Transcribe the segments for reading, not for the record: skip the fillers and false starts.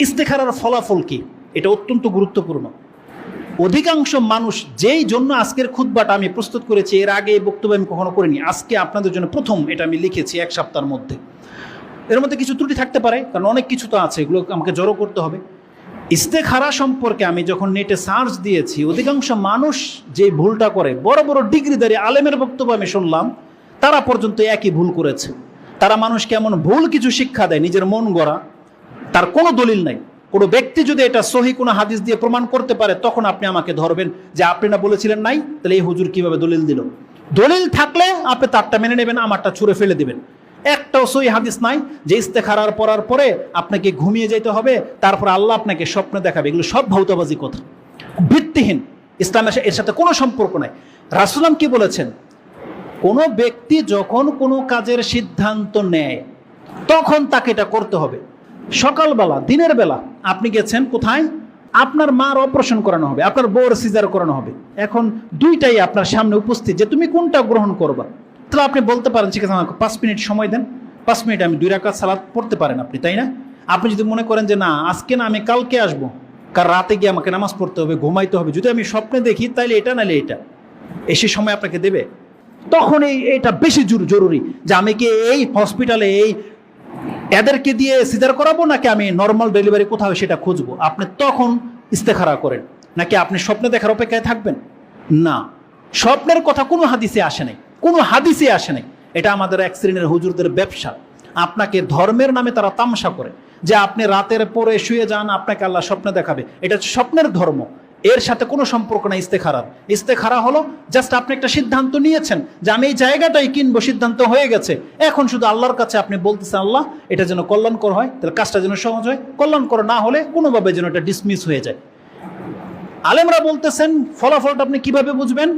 ইস্তেখারার ফলাফল কি, এটা অত্যন্ত গুরুত্বপূর্ণ। অধিকাংশ মানুষ, যেই জন্য আজকের খুতবাটা আমি প্রস্তুত করেছি, এর আগে এই বক্তব্য আমি কখনো করিনি, আজকে আপনাদের জন্য প্রথম এটা আমি লিখেছি এক সপ্তাহের মধ্যে। এর মধ্যে কিছু ত্রুটি থাকতে পারে, কারণ অনেক কিছু তো আছে, এগুলো আমাকে জড়ো করতে হবে। ইস্তেখারা সম্পর্কে আমি যখন নেটে সার্চ দিয়েছি, অধিকাংশ মানুষ যে ভুলটা করে, বড় বড় ডিগ্রিধারী আলেমের বক্তব্য আমি শুনলাম, তারা পর্যন্ত একই ভুল করেছে। তারা মানুষকে এমন ভুল কিছু শিক্ষা দেয়, নিজের মন গড়া, তার কোনো দলিল নাই। কোনো ব্যক্তি যদি এটা সহি কোনো হাদিস দিয়ে প্রমাণ করতে পারে, তখন আপনি আমাকে ধরবেন যে আপনি না বলেছিলেন নাই, তাহলে এই হুজুর কিভাবে দলিল দিল। দলিল থাকলে আপনি তারটা মেনে নেবেন, আমারটা ছুঁড়ে ফেলে দিবেন। একটাও সহি হাদিস নাই যে ইস্তেখারার পড়ার পরে আপনাকে ঘুমিয়ে যেতে হবে, তারপর আল্লাহ আপনাকে স্বপ্নে দেখাবে। এগুলো সব ভৌতবাজি কথা, ভিত্তিহীন। ইসলামের এর সাথে কোনো সম্পর্ক নাই। রাসূল কি বলেছেন, কোনো ব্যক্তি যখন কোনো কাজের সিদ্ধান্ত নেয় তখন তাকে এটা করতে হবে। সকালবেলা, দিনের বেলা আপনি গেছেন কোথায়, আপনার মার অপারেশন করানো হবে, আপনার বউর সিজার করানো হবে, এখন দুইটাই আপনার সামনে উপস্থিত, যে তুমি কোনটা গ্রহণ করবা। তাহলে আপনি বলতে পারেন, ঠিক আছে আমাকে 5 মিনিট সময় দেন, 5 মিনিট আমি 2 রাকাত সালাত পড়তে পারেন আপনি, তাই না? আপনি যদি মনে করেন যে না আজকে না, আমি কালকে আসবো, কারণ রাতে গিয়ে আমাকে নামাজ পড়তে হবে, ঘুমাইতে হবে, যদি আমি স্বপ্নে দেখি তাইলে এটা নাহলে এটা, এসে সময় আপনাকে দেবে। তখন এটা বেশি জরুরি যে আমি কি এই হসপিটালে এদেরকে দিয়ে সিজার করাবো, নাকি আমি নর্মাল ডেলিভারি কোথাও সেটা খুঁজবো। আপনি তখন ইস্তেখারা করেন, নাকি আপনি স্বপ্নে দেখার অপেক্ষায় থাকবেন? না, স্বপ্নের কথা কোনো হাদিসে আসে নাই, কোনো হাদিসে আসে নাই। এটা আমাদের এক শ্রেণীর হুজুরদের ব্যবসা। আপনাকে ধর্মের নামে তারা তামাশা করে, যে আপনি রাতের পরে শুয়ে যান, আপনাকে আল্লাহ স্বপ্নে দেখাবে। এটা স্বপ্নের ধর্ম, এর সাথে কোনো সম্পর্ক নাই ইস্তেখারার। ইস্তেখারা হলো জাস্ট আপনি একটা সিদ্ধান্ত নিয়েছেন যে আমি এই জায়গাটাই কিনবো, সিদ্ধান্ত হয়ে গেছে, এখন শুধু আল্লাহর কাছে আপনি বলতেছেন আল্লাহ এটা যেন কল্যাণকর হয়, তাহলে কাজটা যেন সহজ হয়, কল্যাণকর না হলে কোনোভাবে যেন এটা ডিসমিস হয়ে যায়। আলেমরা বলতেছেন ফলাফলটা আপনি কিভাবে বুঝবেন?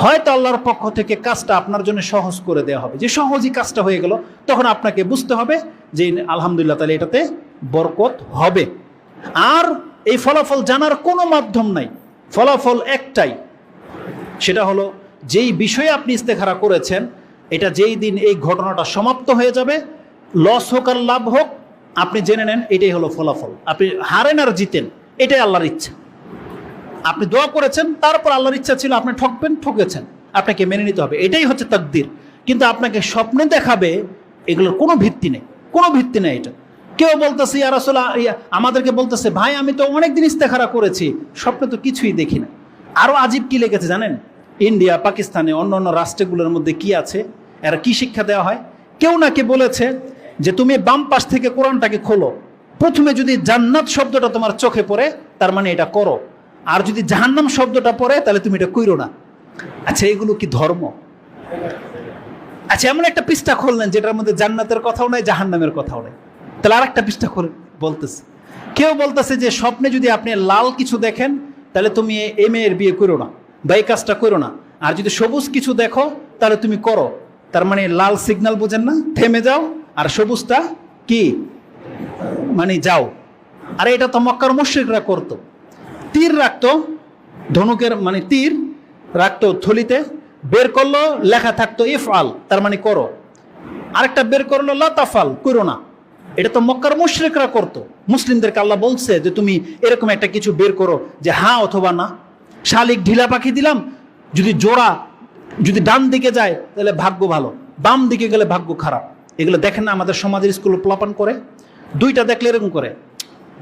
হয়তো আল্লাহর পক্ষ থেকে কাজটা আপনার জন্য সহজ করে দেওয়া হবে, যে সহজই কাজটা হয়ে গেল, তখন আপনাকে বুঝতে হবে যে আলহামদুলিল্লাহ তাহলে এটাতে বরকত হবে। আর এই ফলাফল জানার কোনো মাধ্যম নাই, ফলাফল একটাই, সেটা হলো যেই বিষয়ে আপনি ইস্তেখারা করেছেন, এটা যেই দিন এই ঘটনাটা সমাপ্ত হয়ে যাবে, লস হোক আর লাভ হোক, আপনি জেনে নেন এটাই হলো ফলাফল। আপনি হারেন আর জিতেন, এটাই আল্লাহর ইচ্ছা। আপনি দোয়া করেছেন, তারপর আল্লাহর ইচ্ছা ছিল আপনি ঠকবেন, ঠকেছেন, আপনাকে মেনে নিতে হবে, এটাই হচ্ছে তাকদীর। কিন্তু আপনাকে স্বপ্নে দেখাবে, এগুলোর কোনো ভিত্তি নেই, কোনো ভিত্তি নেই। এটা কেউ বলতেছে ইয়া রাসূলুল্লাহ, আমাদেরকে বলতেছে ভাই আমি তো অনেকদিন ইস্তেখারা করেছি, স্বপ্নে তো কিছুই দেখি না। আরও আজীব কি লেগেছে জানেন? ইন্ডিয়া, পাকিস্তানে, অন্য অন্য রাষ্ট্রগুলোর মধ্যে কি আছে, এরা কি শিক্ষা দেওয়া হয়? কেউ নাকি বলেছে যে তুমি বাম পাশ থেকে কোরআনটাকে খোলো, প্রথমে যদি জান্নাত শব্দটা তোমার চোখে পড়ে তার মানে এটা করো, আর যদি জাহান্নাম শব্দটা পড়ে তাহলে তুমি এটা কইরো না। আচ্ছা এগুলো কি ধর্ম? আচ্ছা এমন একটা পৃষ্ঠা খুললেন যেটার মধ্যে জান্নাতের কথাও নাই, জাহান্নামের কথাও নাই, তাহলে আর একটা পৃষ্ঠা খুলে বলতেছে। কেউ বলতেছে যে স্বপ্নে যদি আপনি লাল কিছু দেখেন তাহলে তুমি এ মেয়ের বিয়ে করো না, বা এই কাজটা করো না, আর যদি সবুজ কিছু দেখো তাহলে তুমি করো। তার মানে লাল সিগন্যাল বোঝেন না, থেমে যাও, আর সবুজটা কি মানে যাও। আর এটা তো মক্কার মুশরিকরা করতো, তীর রাখতো, ধনুকের মানে তীর রাখতো থলিতে, বের করলো লেখা থাকতো ইফআল, তার মানে করো, আরেকটা বের করলো লা তাফআল, করো না। এটা তো মক্কার মুশরিকরা করতো। মুসলিমদেরকে আল্লাহ বলছে যে তুমি এরকম একটা কিছু বের করো, যে হ্যাঁ অথবা না। শালিক ঢিলা পাখি দিলাম, যদি জোড়া যদি ডান দিকে যায় তাহলে ভাগ্য ভালো, বাম দিকে গেলে ভাগ্য খারাপ। এগুলো দেখেন না আমাদের সমাজের স্কুল প্লাপান করে, দুইটা দেখলে এরকম করে,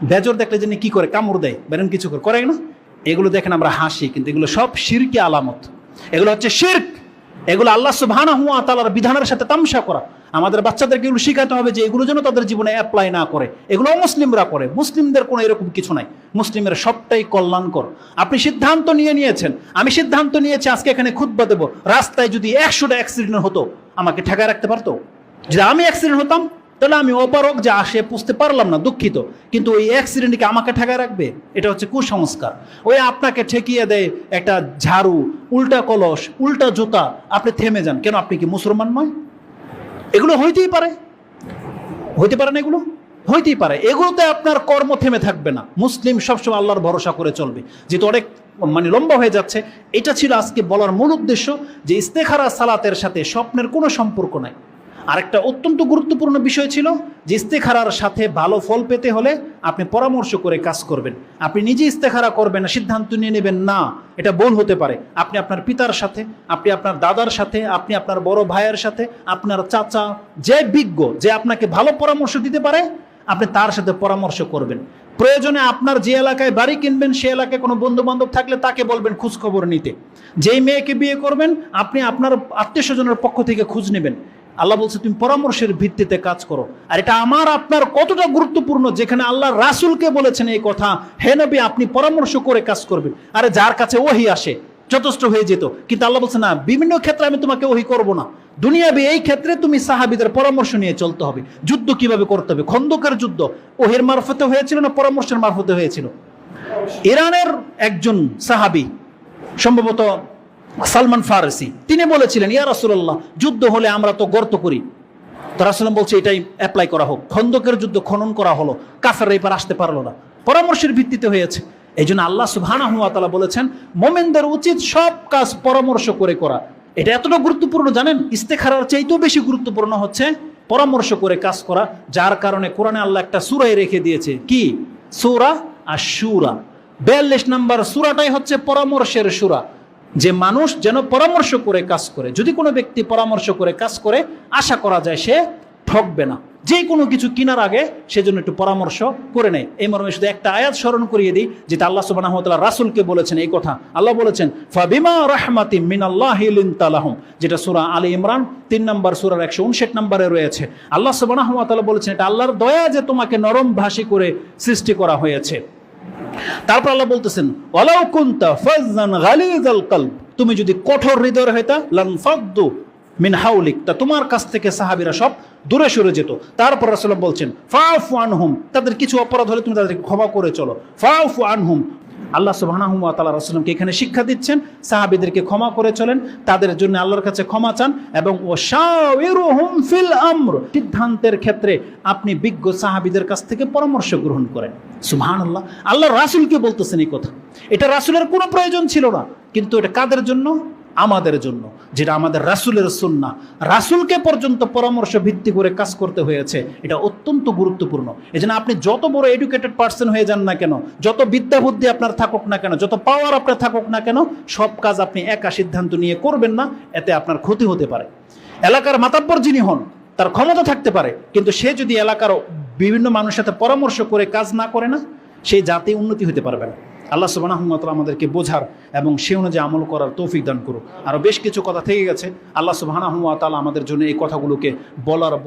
বেজর দেখলে যিনি কি করে, কামড় দেয়, বেরেন কিছু করে না, এগুলো দেখেন আমরা হাসি, কিন্তু এগুলো সব শিরকি আলামত, এগুলো হচ্ছে শিরক। এগুলো আল্লাহ সুবহানাহু ওয়া তাআলার বিধানের সাথে তামসা করা। আমাদের বাচ্চাদেরকে এগুলো শেখাতে হবে যে এগুলো যেন তাদের জীবনে অ্যাপ্লাই না করে। এগুলো মুসলিমরা করে, মুসলিমদের কোনো এরকম কিছু নাই, মুসলিমের সবটাই কল্যাণকর। আপনি সিদ্ধান্ত নিয়েছেন, আমি সিদ্ধান্ত নিয়েছি আজকে এখানে খুতবা দেব, রাস্তায় যদি 100টা অ্যাক্সিডেন্ট হতো আমাকে ঠেকায় রাখতে পারতো? যদি আমি অ্যাক্সিডেন্ট হতাম তাহলে আমি অপারক যে আসে পুষতে পারলাম না, দুঃখিত, কিন্তু ওই অ্যাক্সিডেন্টকে আমাকে ঠেকায় রাখবে? এটা হচ্ছে কুসংস্কার। ওই আপনাকে ঠেকিয়ে দেয় একটা ঝাড়ু, উল্টা কলস, উল্টা জুতা, আপনি থেমে যান কেন? আপনি কি মুসলমান নয়? এগুলো হইতেই পারে, হইতে পারে না? এগুলো হইতেই পারে। এগুলোতে আপনার কর্ম থেমে থাকবে না। মুসলিম সবসময় আল্লাহর ভরসা করে চলবে। যেহেতু অনেক মানে লম্বা হয়ে যাচ্ছে, এটা ছিল আজকে বলার মূল উদ্দেশ্য যে ইস্তেখারা সালাতের সাথে স্বপ্নের কোনো সম্পর্ক নাই। আরেকটা অত্যন্ত গুরুত্বপূর্ণ বিষয় ছিল যে ইস্তেখারার সাথে ভালো ফল পেতে হলে আপনি পরামর্শ করে কাজ করবেন। আপনি নিজে ইস্তেখারা করবেন না, সিদ্ধান্ত নিয়ে নেবেন না, এটা ভুল হতে পারে। আপনি আপনার পিতার সাথে, আপনি আপনার দাদার সাথে, আপনি আপনার বড় ভাইয়ের সাথে, আপনার চাচা, যে বিজ্ঞ, যে আপনাকে ভালো পরামর্শ দিতে পারে, আপনি তার সাথে পরামর্শ করবেন। প্রয়োজনে আপনার যে এলাকায় বাড়ি কিনবেন সে এলাকায় কোনো বন্ধু বান্ধব থাকলে তাকে বলবেন খোঁজ খবর নিতে। যেই মেয়েকে বিয়ে করবেন আপনি আপনার আত্মীয় স্বজনের পক্ষ থেকে খোঁজ নেবেন। আল্লাহ বলছে তুমি পরামর্শের ভিত্তিতে কাজ করো। আর এটা আমার আপনার কতটা গুরুত্বপূর্ণ, যেখানে আল্লাহ রাসূলকে বলেছেন এই কথা, হে নবী আপনি পরামর্শ করে কাজ করবেন। আরে যার কাছে ওহী আসে যথেষ্ট হয়ে যেত, কিন্তু আল্লাহ বলছে না, বিভিন্ন ক্ষেত্রে আমি তোমাকে ওহী করব না, দুনিয়াবি এই ক্ষেত্রে তুমি সাহাবীদের পরামর্শ নিয়ে চলতে হবে। যুদ্ধ কিভাবে করতে হবে, খন্দকের যুদ্ধ ওহীর মারফতে হয়েছিল না পরামর্শের মারফতে হয়েছিল? ইরানের একজন সাহাবী, সম্ভবত সালমান ফারসি, তিনি বলেছিলেন ইয়া রাসূলুল্লাহ যুদ্ধ হলে আমরা তো গর্ত করি, তো রাসূল বলছে এটাই অ্যাপ্লাই করা হোক। খন্দকের যুদ্ধ খনন করা হলো, কাফেররা এবার আসতে পারলো না, পরামর্শের ভিত্তিতে হয়েছে। এই জন্য আল্লাহ সুবহানাহু ওয়া তাআলা বলেছেন মুমিনদের উচিত সব কাজ পরামর্শ করে করা। এটা এতটা গুরুত্বপূর্ণ জানেন, ইস্তেখারার চাইতেও বেশি গুরুত্বপূর্ণ হচ্ছে পরামর্শ করে কাজ করা। যার কারণে কোরআনে আল্লাহ একটা সূরাই রেখে দিয়েছে, কি সূরা আশ-শূরা, 42 নম্বর সূরাটাই হচ্ছে পরামর্শের সূরা, যে মানুষ যেন পরামর্শ করে কাজ করে। যদি কোনো ব্যক্তি পরামর্শ করে কাজ করে আশা করা যায় সে ঠকবে না। যে কোনো কিছু কেনার আগে সেজন্য একটু পরামর্শ করে নেয়। এই মর্মে শুধু একটা আয়াত স্মরণ করিয়ে দিই, যেটা আল্লাহ সুবহানাহু ওয়া তাআলা রাসূলকে বলেছেন এই কথা। আল্লাহ বলেছেন ফাবিমা রাহমাতিম মিনাল্লাহি লিনতা লাহুম, যেটা সূরা আলী ইমরান 3 নম্বর সূরার 159 নম্বরে রয়েছে। আল্লাহ সুবহানাহু ওয়া তাআলা বলেছেন এটা আল্লাহর দয়া যে তোমাকে নরম ভাষী করে সৃষ্টি করা হয়েছে। তারপর আল্লাহ বলতেছেন ওয়ালাউ কুনতা ফাজ্জান গালিযাল কলব, তুমি যদি কঠোর হৃদয়ের হইতা লানফাদ্দু মিন হাউলিক, তা তোমার কাছ থেকে সাহাবীরা সব দূরে সরে যেত। তারপর রাসূলুল্লাহ বলছেন ফাআফু আনহুম, তাদের কিছু অপরাধ হলে তুমি তাদেরকে ক্ষমা করে চলো। ফাআফু আনহুম, আল্লাহ সুবহানাহু ওয়া তাআলা রাসূলকে এখানে শিক্ষা দিচ্ছেন সাহাবীদেরকে ক্ষমা করে চলেন, তাদের জন্য আল্লাহর কাছে ক্ষমা চান, এবং ওয়াশাওিরুহুম ফিল আমর, সিদ্ধান্তের ক্ষেত্রে আপনি বিজ্ঞ সাহাবীদের কাছ থেকে পরামর্শ গ্রহণ করেন। সুবহানাল্লাহ, আল্লাহ রাসূলকে বলতেছেন এই কথা। এটা রাসূলের কোনো প্রয়োজন ছিল না, কিন্তু এটা কাদের জন্য? আমাদের জন্য, যেটা আমাদের রাসূলের সুন্নাহ। রাসূলকে পর্যন্ত পরামর্শ ভিত্তি করে কাজ করতে হয়েছে, এটা অত্যন্ত গুরুত্বপূর্ণ। এজন্য আপনি যত বড় এডুকেটেড পার্সন হয়ে যান না কেন, যত বিদ্যা বুদ্ধি আপনার থাকুক না কেন, যত পাওয়ার আপনার থাকুক না কেন, সব কাজ আপনি একা সিদ্ধান্ত নিয়ে করবেন না, এতে আপনার ক্ষতি হতে পারে। এলাকার মাতাব্বর যিনি হন তার ক্ষমতা থাকতে পারে, কিন্তু সে যদি এলাকার বিভিন্ন মানুষের সাথে পরামর্শ করে কাজ না করে না, সেই জাতি উন্নতি হতে পারবে না। আল্লাহ সুবহানাহু ওয়া তাআলা আমাদেরকে বোঝার এবং সে অনুযায়ী আমল করার তৌফিক দান করুন। আরও বেশ কিছু কথা থেকে গেছে, আল্লাহ সুবহানাহু ওয়া তাআলা আমাদের জন্য এই কথাগুলোকে বলার